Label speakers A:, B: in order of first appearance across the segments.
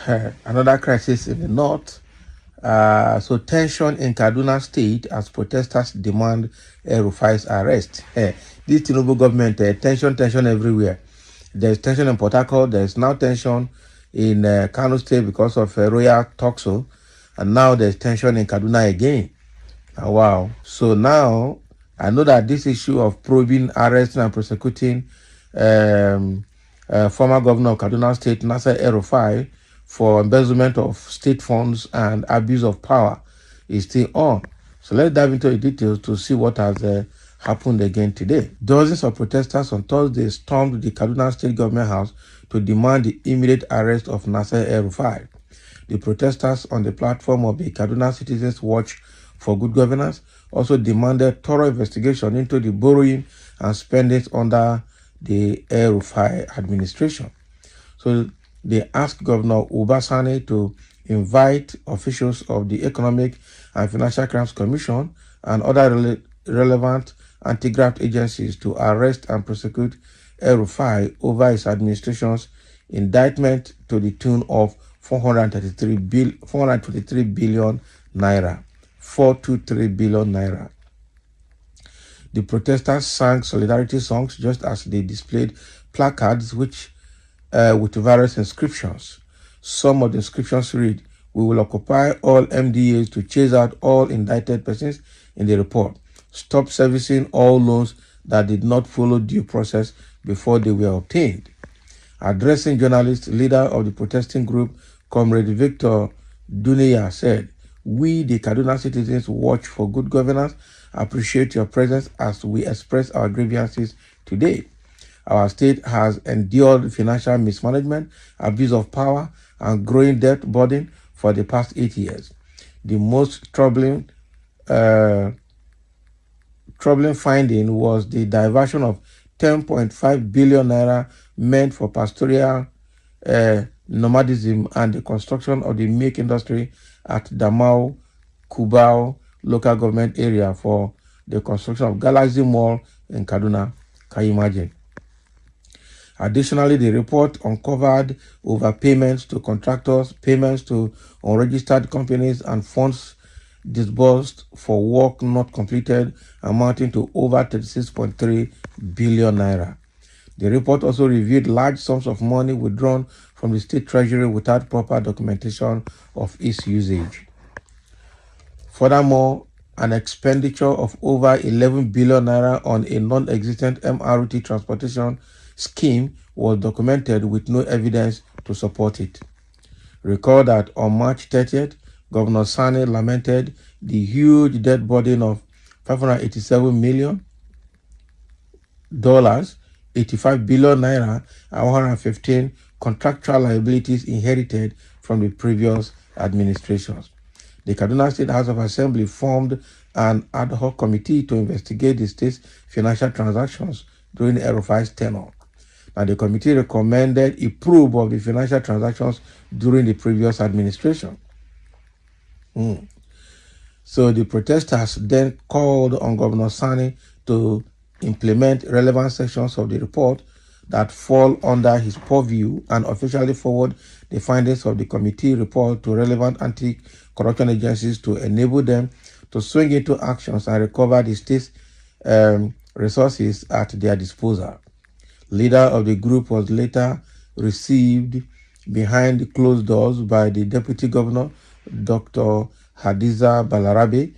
A: Another crisis in the north. So tension in Kaduna state as protesters demand El-Rufai's arrest. This Tinubu government, tension everywhere. There's tension in Port Harcourt. There's now tension in Kano state because of Royal Toxo. And now there's tension in Kaduna again. Wow. So now I know that this issue of probing, arresting, and prosecuting former governor of Kaduna State, Nasir El-Rufai, for embezzlement of state funds and abuse of power is still on. So let's dive into the details to see what has happened again today. Dozens of protesters on Thursday stormed the Kaduna State Government House to demand the immediate arrest of Nasir El-Rufai. The protesters on the platform of the Kaduna Citizens Watch for Good Governance also demanded thorough investigation into the borrowing and spending under the El-Rufai administration. So they asked Governor Ubasani to invite officials of the Economic and Financial Crimes Commission and other relevant anti-graft agencies to arrest and prosecute El-Rufai over his administration's indictment to the tune of 423 billion naira. 423 billion naira. The protesters sang solidarity songs just as they displayed placards with various inscriptions. Some of the inscriptions read, "We will occupy all MDAs to chase out all indicted persons in the report. Stop servicing all loans that did not follow due process before they were obtained." Addressing journalists, leader of the protesting group, Comrade Victor Dunia, said, "We, the Kaduna Citizens Watch for Good Governance, appreciate your presence as we express our grievances today. Our state has endured financial mismanagement, abuse of power, and growing debt burden for the past 8 years. The most troubling finding was the diversion of 10.5 billion naira meant for pastoral nomadism and the construction of the milk industry at Damao, Kubao local government area for the construction of Galaxy Mall in Kaduna. Can you imagine? Additionally, the report uncovered overpayments to contractors, payments to unregistered companies, and funds disbursed for work not completed amounting to over 36.3 billion naira. The report also revealed large sums of money withdrawn from the state treasury without proper documentation of its usage. Furthermore, an expenditure of over 11 billion naira on a non-existent MRT transportation scheme was documented with no evidence to support it. Recall that on March 30th, Governor Sani lamented the huge debt burden of $587 million, 85 billion naira, and 115 contractual liabilities inherited from the previous administrations. The Kaduna State House of Assembly formed an ad hoc committee to investigate the state's financial transactions during El-Rufai's tenure. Now, the committee recommended a probe of the financial transactions during the previous administration. So the protesters then called on Governor Sani to implement relevant sections of the report that fall under his purview and officially forward the findings of the committee report to relevant anti-corruption agencies to enable them to swing into actions and recover the state's resources at their disposal. Leader of the group was later received behind closed doors by the Deputy Governor, Dr. Hadiza Balarabe,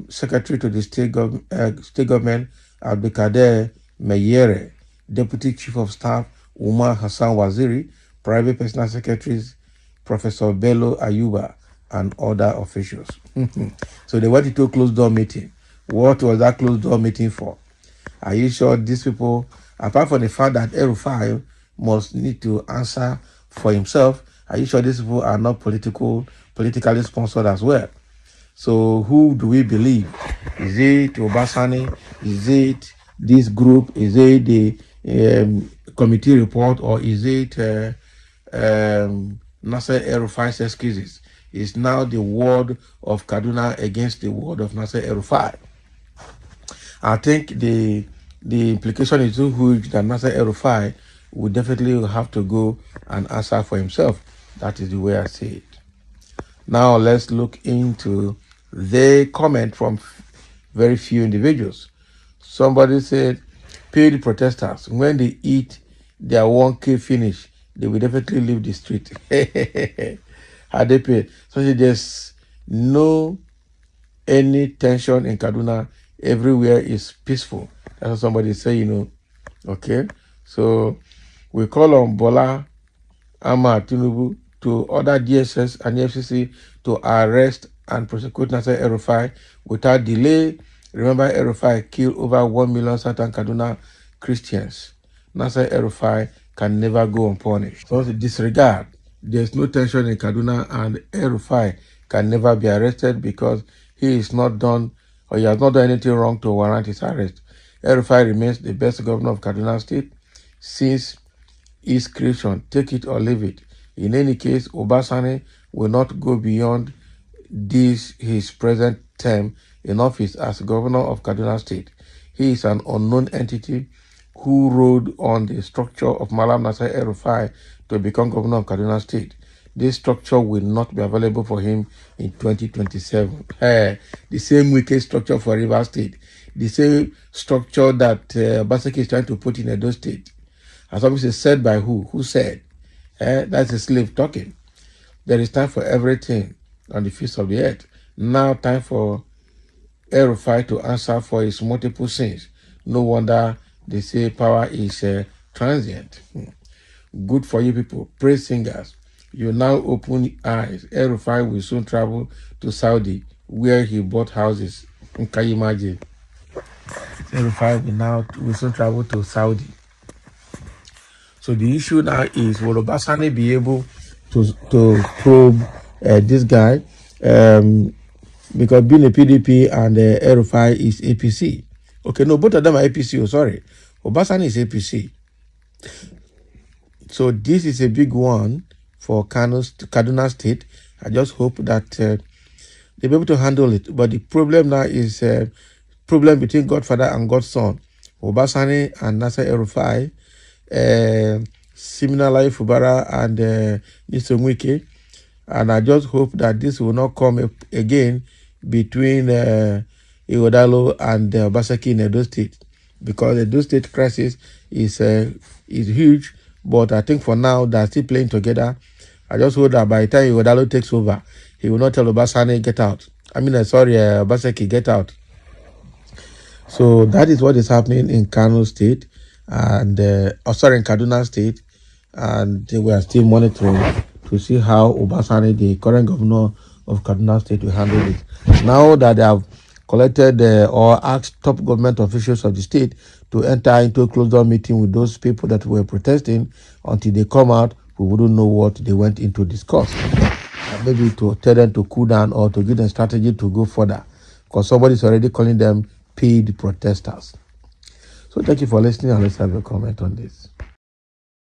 A: Secretary to the State Government, Abdulkader Meyere, Deputy Chief of Staff, Umar Hassan Waziri, Private Personal Secretaries, Professor Bello Ayuba, and other officials. So they went into a closed-door meeting. What was that closed-door meeting for? Are you sure these people, apart from the fact that El-Rufai must need to answer for himself, are you sure these people are not politically sponsored as well? So who do we believe? Is it Obasani? Is it this group? Is it the committee report? Or is it Nasir El-Rufai's excuses? It's now the word of Kaduna against the word of Nasir El-Rufai. I think the implication is so huge that Nasir El-Rufai would definitely have to go and answer for himself. That is the way I see it. Now let's look into the comment from very few individuals. Somebody said, pay the protesters. When they eat their 1K finish, they will definitely leave the street. Had they paid? So there's no any tension in Kaduna. Everywhere is peaceful. That's what somebody say, Okay. So we call on Bola Ahmed Tinubu to order DSS and Efcc to arrest and prosecute Nasir El-Rufai without delay. Remember, El-Rufai killed over 1 million South and Kaduna Christians. Nasir El-Rufai can never go unpunished. So to disregard, there's no tension in Kaduna, and El-Rufai can never be arrested because he is not done, or he has not done anything wrong to warrant his arrest. El-Rufai remains the best governor of Kaduna State since his creation. Take it or leave it. In any case, Obasani will not go beyond this his present term in office as governor of Kaduna State. He is an unknown entity who rode on the structure of Malam Nasir El-Rufai to become governor of Kaduna State. This structure will not be available for him in 2027. The same wicked structure for River State. The same structure that Obaseki is trying to put in Edo State. As obviously said by who? Who said? That's a slave talking. There is time for everything on the face of the earth. Now time for El-Rufai to answer for his multiple sins. No wonder they say power is transient. Good for you people. Praise singers. You now open eyes. El-Rufai will soon travel to Saudi, where he bought houses. Can you imagine? El-Rufai will soon travel to Saudi. So the issue now is, will Obasani be able to probe this guy? Because being a PDP and El-Rufai is APC. Okay, no, both of them are APC. Oh, sorry. Obasani is APC. So this is a big one for Kaduna State. I just hope that they'll be able to handle it. But the problem now is problem between Godfather and Godson. Obasani and Nasir El-Rufai. Similarly Fubara and Nisomwike, and I just hope that this will not come again between Igodalo and Obaseki in Edo State, because the Edo State crisis is huge. But I think for now they're still playing together. I just hope that by the time Igodalo takes over, he will not tell Obasani get out. Obaseki get out. So that is what is happening in Kano State. And in Kaduna State, and we are still monitoring to see how Obasani, the current governor of Kaduna State, will handle it. Now that they have collected or asked top government officials of the state to enter into a closed-door meeting with those people that were protesting, until they come out, we wouldn't know what they went into discuss. Maybe to tell them to cool down or to give them strategy to go further, because somebody's already calling them paid protesters. So thank you for listening, and let's have a comment on this.